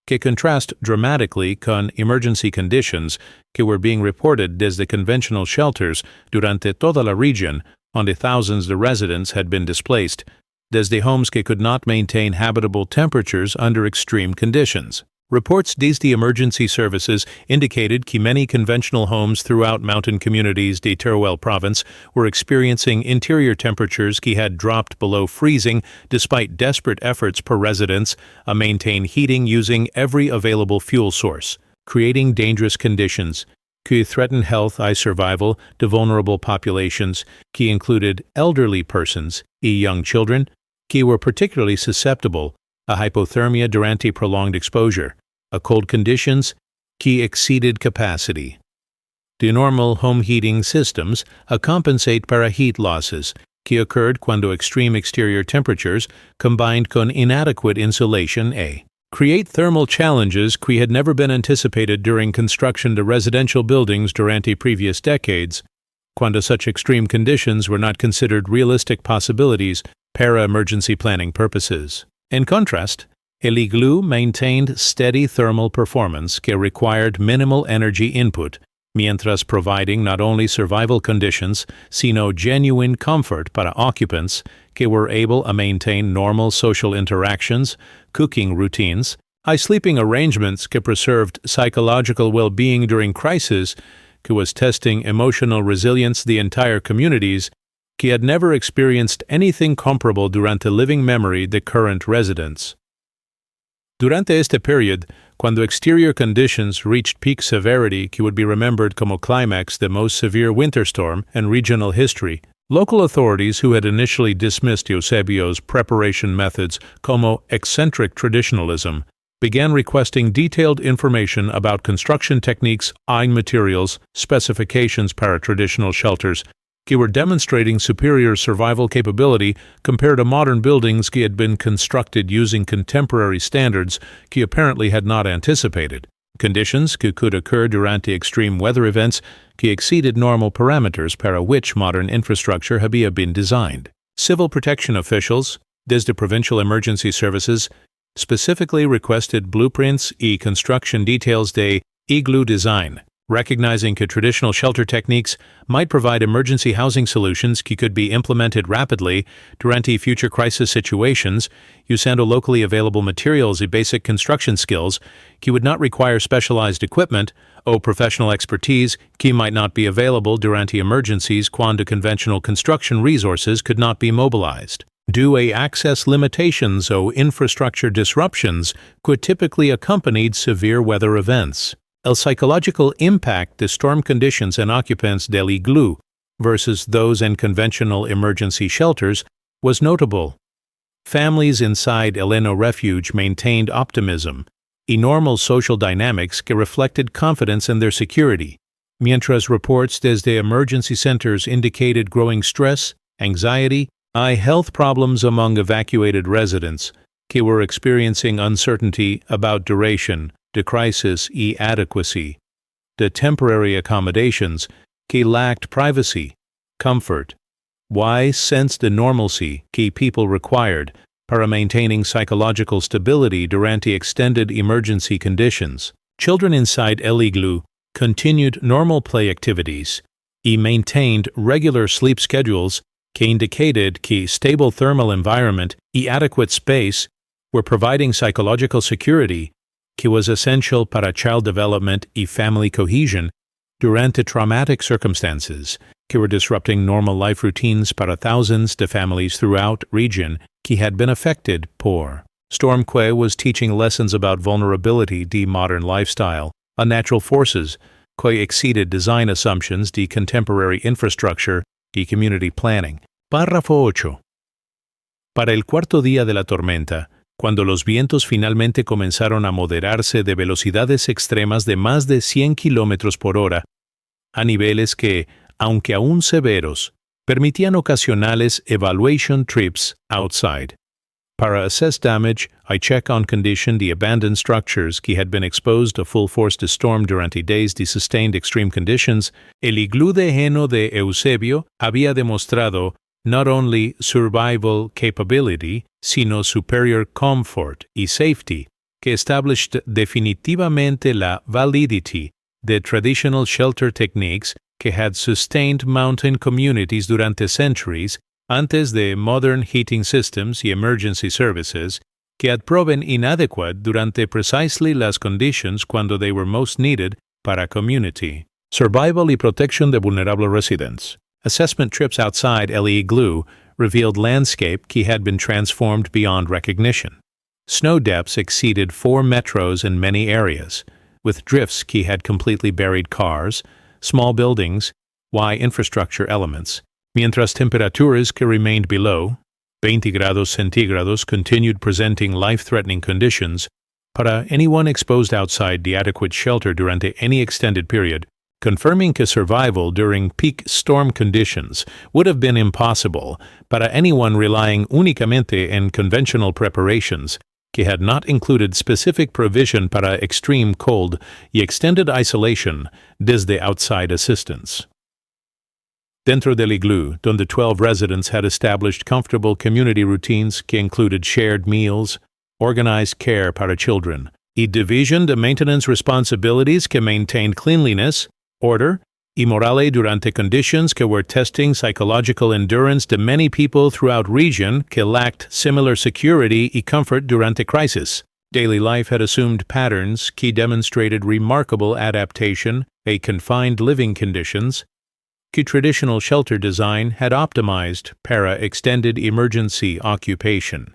que contrast dramatically con emergency conditions que were being reported desde conventional shelters durante toda la región, donde thousands de residents had been displaced, desde homes que could not maintain habitable temperatures under extreme conditions. Reports desde emergency services indicated that many conventional homes throughout mountain communities de Teruel province were experiencing interior temperatures that had dropped below freezing despite desperate efforts per residents to maintain heating using every available fuel source, creating dangerous conditions that threatened health and survival to vulnerable populations that included elderly persons and young children that were particularly susceptible a hypothermia durante prolonged exposure, a cold conditions que exceeded capacity. The normal home heating systems compensate para heat losses que occurred cuando extreme exterior temperatures combined con inadequate insulation create thermal challenges que had never been anticipated during construction to residential buildings durante previous decades, cuando such extreme conditions were not considered realistic possibilities para emergency planning purposes. In contrast, el iglú maintained steady thermal performance que required minimal energy input, mientras providing not only survival conditions, sino genuine comfort para occupants que were able to maintain normal social interactions, cooking routines, and sleeping arrangements que preserved psychological well-being during crisis, que was testing emotional resilience the entire communities, que had never experienced anything comparable durante living memory de current residents. Durante este period, cuando exterior conditions reached peak severity que would be remembered como climax the most severe winter storm in regional history, local authorities who had initially dismissed Eusebio's preparation methods como eccentric traditionalism began requesting detailed information about construction techniques and materials, specifications para traditional shelters, que were demonstrating superior survival capability compared to modern buildings que had been constructed using contemporary standards que apparently had not anticipated. Conditions que could occur durante extreme weather events que exceeded normal parameters para which modern infrastructure había been designed. Civil protection officials, desde provincial emergency services, specifically requested blueprints y construction details de igloo design, recognizing that traditional shelter techniques might provide emergency housing solutions that could be implemented rapidly durante future crisis situations, usando locally available materials y basic construction skills that would not require specialized equipment or professional expertise that might not be available durante emergencies cuando conventional construction resources could not be mobilized. Due a access limitations or infrastructure disruptions could typically accompanied severe weather events. El psychological impact de storm conditions and occupants del igloo versus those in conventional emergency shelters was notable. Families inside El Eno Refuge maintained optimism, y normal social dynamics que reflected confidence in their security, mientras reports desde emergency centers indicated growing stress, anxiety, and health problems among evacuated residents, que were experiencing uncertainty about duration, the crisis y adequacy, the temporary accommodations que lacked privacy, comfort, why sensed the normalcy que people required para maintaining psychological stability durante extended emergency conditions. Children inside El Igloo continued normal play activities y maintained regular sleep schedules que indicated que stable thermal environment y adequate space were providing psychological security que was essential para child development y family cohesion durante traumatic circumstances que were disrupting normal life routines para thousands de families throughout region que had been affected por. Stormquake was teaching lessons about vulnerability de modern lifestyle, unnatural forces que exceeded design assumptions de contemporary infrastructure y community planning. Párrafo 8. Para el cuarto día de la tormenta, cuando los vientos finalmente comenzaron a moderarse de velocidades extremas de más de 100 km por hora, a niveles que, aunque aún severos, permitían ocasionales evaluation trips outside. Para assess damage, I check on condition the abandoned structures que had been exposed to full force to storm durante days de sustained extreme conditions. El iglú de Eno de Eusebio había demostrado not only survival capability, sino superior comfort y safety, que established definitivamente la validity de traditional shelter techniques que had sustained mountain communities durante centuries antes de modern heating systems y emergency services que had proven inadequate durante precisely las conditions cuando they were most needed para community. Survival y protección de vulnerable residents. Assessment trips outside El Igloo revealed landscape that had been transformed beyond recognition. Snow depths exceeded 4 metros in many areas, with drifts that had completely buried cars, small buildings, y infrastructure elements, mientras temperaturas que remained below 20 grados centígrados continued presenting life-threatening conditions para anyone exposed outside the adequate shelter durante any extended period, confirming que survival during peak storm conditions would have been impossible para anyone relying únicamente en conventional preparations que had not included specific provision para extreme cold y extended isolation desde outside assistance. Dentro del igloo, donde 12 residents had established comfortable community routines que included shared meals, organized care para children, y division de maintenance responsibilities que maintained cleanliness, order, y morale durante conditions que were testing psychological endurance de many people throughout region que lacked similar security y comfort durante crisis. Daily life had assumed patterns que demonstrated remarkable adaptation a confined living conditions, que traditional shelter design had optimized para extended emergency occupation.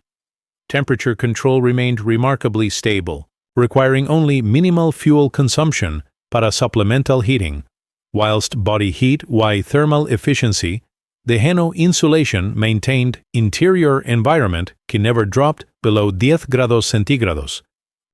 Temperature control remained remarkably stable, requiring only minimal fuel consumption para supplemental heating, whilst body heat y thermal efficiency, the Heno insulation maintained interior environment que never dropped below 10 grados centígrados,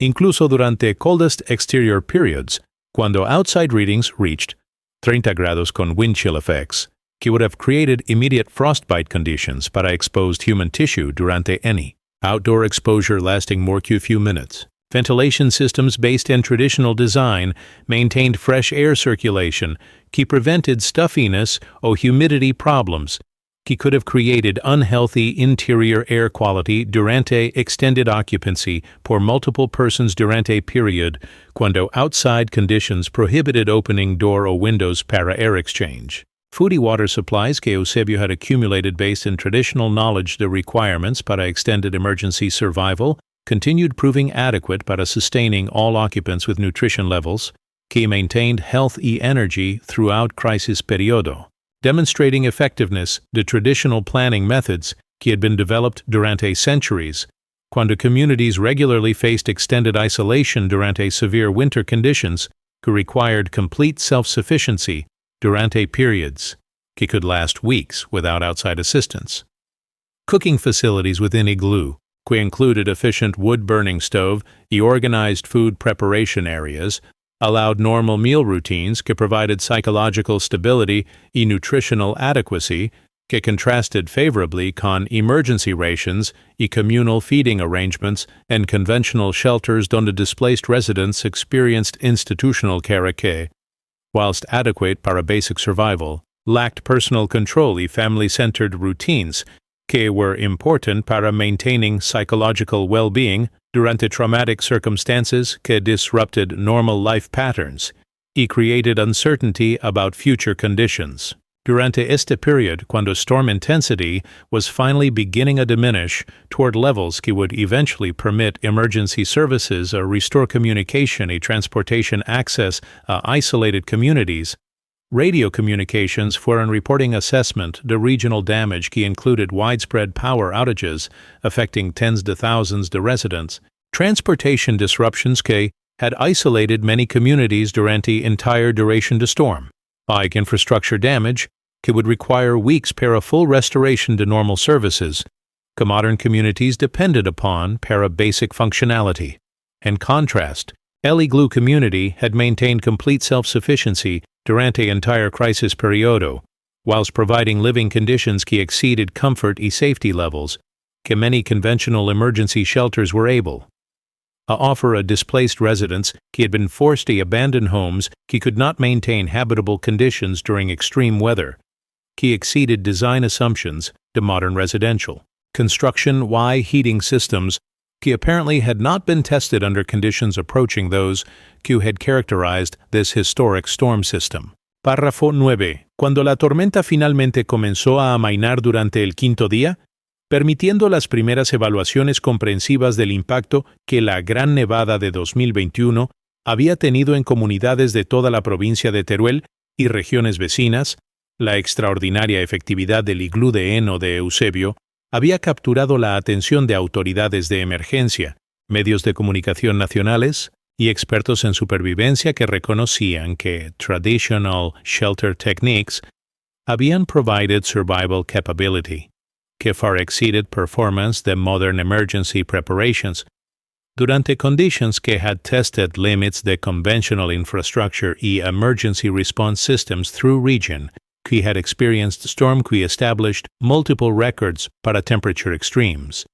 incluso durante coldest exterior periods, cuando outside readings reached 30 grados con wind chill effects, que would have created immediate frostbite conditions para exposed human tissue durante any outdoor exposure lasting more than a few minutes. Ventilation systems based in traditional design maintained fresh air circulation, que prevented stuffiness or humidity problems, que could have created unhealthy interior air quality durante extended occupancy por multiple persons durante period, cuando outside conditions prohibited opening door or windows para air exchange. Food y water supplies que Eusebio had accumulated based in traditional knowledge the requirements para extended emergency survival continued proving adequate para sustaining all occupants with nutrition levels, que maintained health y energy throughout crisis periodo, demonstrating effectiveness the traditional planning methods que had been developed durante centuries, cuando communities regularly faced extended isolation durante severe winter conditions que required complete self-sufficiency durante periods que could last weeks without outside assistance. Cooking facilities within igloo, que included efficient wood-burning stove y organized food preparation areas, allowed normal meal routines que provided psychological stability y nutritional adequacy, que contrasted favorably con emergency rations y communal feeding arrangements and conventional shelters donde displaced residents experienced institutional care que, whilst adequate para basic survival, lacked personal control y family-centered routines que were important para maintaining psychological well-being durante traumatic circumstances que disrupted normal life patterns y created uncertainty about future conditions. Durante este period, cuando storm intensity was finally beginning to diminish toward levels que would eventually permit emergency services or restore communication y transportation access a isolated communities, radio communications fueron reporting assessment the regional damage que included widespread power outages affecting tens of thousands of residents, transportation disruptions que had isolated many communities durante entire duration of storm, like infrastructure damage que would require weeks para full restoration to normal services, que modern communities depended upon para basic functionality. In contrast, El Igloo community had maintained complete self-sufficiency durante entire crisis periodo, whilst providing living conditions que exceeded comfort y safety levels, que many conventional emergency shelters were able to offer a displaced residents que had been forced to abandon homes que could not maintain habitable conditions during extreme weather, que exceeded design assumptions to modern residential construction y heating systems que apparently had not been tested under conditions approaching those que had characterized this historic storm system. Párrafo 9. Cuando la tormenta finalmente comenzó a amainar durante el quinto día, permitiendo las primeras evaluaciones comprensivas del impacto que la gran nevada de 2021 había tenido en comunidades de toda la provincia de Teruel y regiones vecinas, la extraordinaria efectividad del iglú de heno de Eusebio había capturado la atención de autoridades de emergencia, medios de comunicación nacionales y expertos en supervivencia que reconocían que traditional shelter techniques habían provided survival capability, que far exceeded performance de modern emergency preparations, durante conditions que had tested limits de conventional infrastructure y emergency response systems through region, que had experienced storm que established multiple records para temperature extremes,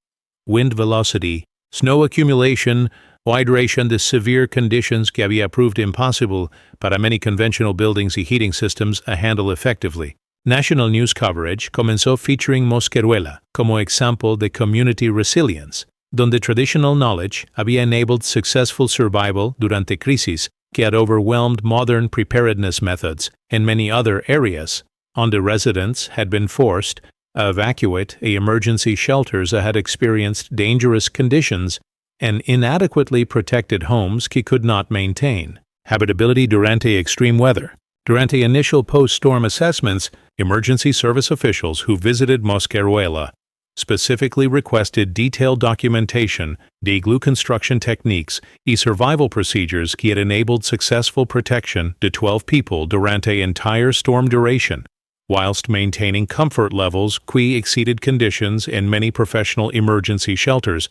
wind velocity, snow accumulation, o hydration de severe conditions que había proved impossible para many conventional buildings y heating systems a handle effectively. National news coverage comenzó featuring Mosqueruela como example de community resilience, donde traditional knowledge había enabled successful survival durante crisis que had overwhelmed modern preparedness methods in many other areas, onde residents had been forced to evacuate emergency shelters that had experienced dangerous conditions and inadequately protected homes que could not maintain habitability durante extreme weather. Durante initial post-storm assessments, emergency service officials who visited Mosqueruela specifically requested detailed documentation de igloo construction techniques y survival procedures que had enabled successful protection to 12 people durante entire storm duration, whilst maintaining comfort levels que exceeded conditions in many professional emergency shelters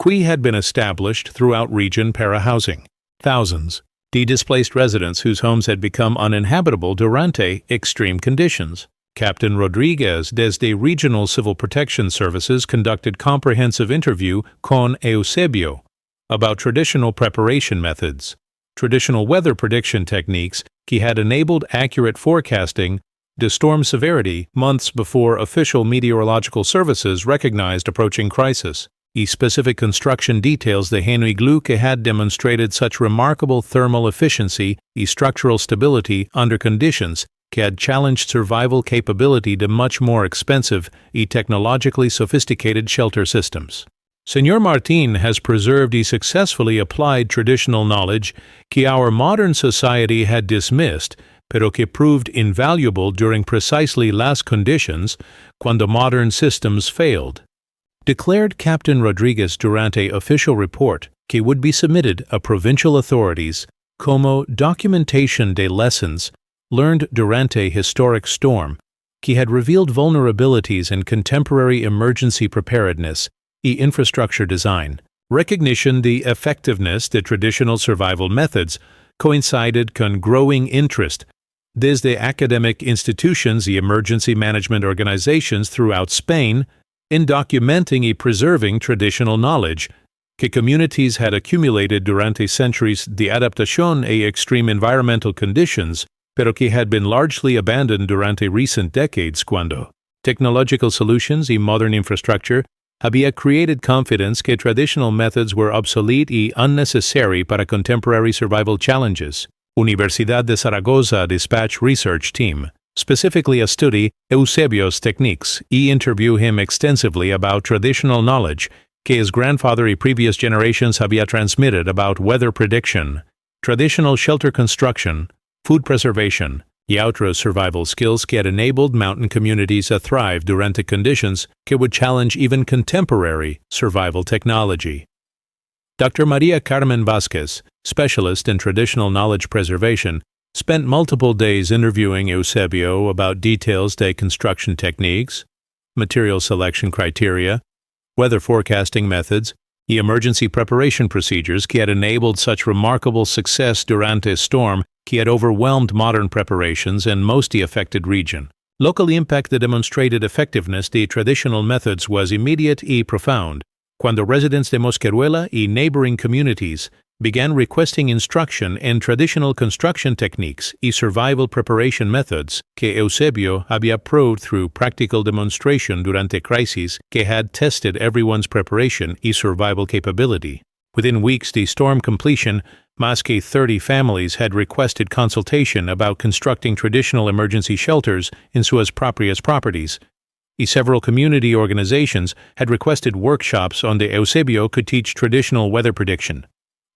que had been established throughout region para housing. Thousands de displaced residents whose homes had become uninhabitable durante extreme conditions. Captain Rodriguez desde Regional Civil Protection Services conducted comprehensive interview con Eusebio about traditional preparation methods, traditional weather prediction techniques que had enabled accurate forecasting de storm severity months before official meteorological services recognized approaching crisis, y specific construction details de un igloo que had demonstrated such remarkable thermal efficiency y structural stability under conditions que had challenged survival capability to much more expensive y technologically sophisticated shelter systems. Señor Martin has preserved y successfully applied traditional knowledge que our modern society had dismissed, pero que proved invaluable during precisely las conditions cuando modern systems failed. Declared Captain Rodriguez durante official report que would be submitted a provincial authorities como documentation de lessons learned durante historic storm, que had revealed vulnerabilities in contemporary emergency preparedness y infrastructure design. Recognition the effectiveness de traditional survival methods coincided con growing interest desde academic institutions y emergency management organizations throughout Spain in documenting y preserving traditional knowledge que communities had accumulated durante centuries de adaptación a extreme environmental conditions, pero que had been largely abandoned durante recent decades cuando technological solutions y modern infrastructure había created confidence que traditional methods were obsolete y unnecessary para contemporary survival challenges. Universidad de Zaragoza Dispatch Research Team specifically study Eusebio's techniques y interview him extensively about traditional knowledge que his grandfather y previous generations había transmitted about weather prediction, traditional shelter construction, food preservation, y otros survival skills que had enabled mountain communities to thrive durante conditions que would challenge even contemporary survival technology. Dr. Maria Carmen Vázquez, specialist in traditional knowledge preservation, spent multiple days interviewing Eusebio about details de construction techniques, material selection criteria, weather forecasting methods, y emergency preparation procedures que had enabled such remarkable success durante storm que had overwhelmed modern preparations in most affected region. Local impact that demonstrated effectiveness de traditional methods was immediate y profound, cuando residents de Mosqueruela y neighboring communities began requesting instruction in traditional construction techniques y survival preparation methods que Eusebio había proved through practical demonstration durante crises que had tested everyone's preparation y survival capability. Within weeks de storm completion, más que 30 families had requested consultation about constructing traditional emergency shelters in sus propias properties, y several community organizations had requested workshops on de Eusebio could teach traditional weather prediction,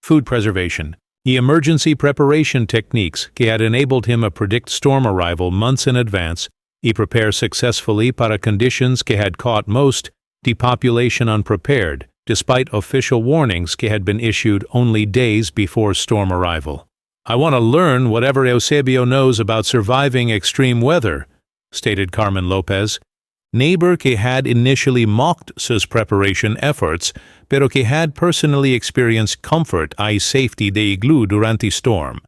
food preservation, y emergency preparation techniques que had enabled him to predict storm arrival months in advance y prepare successfully para conditions que had caught most depopulation unprepared, despite official warnings que had been issued only days before storm arrival. "I want to learn whatever Eusebio knows about surviving extreme weather," stated Carmen Lopez, neighbor que had initially mocked sus preparation efforts, pero que had personally experienced comfort y safety de igloo durante storm.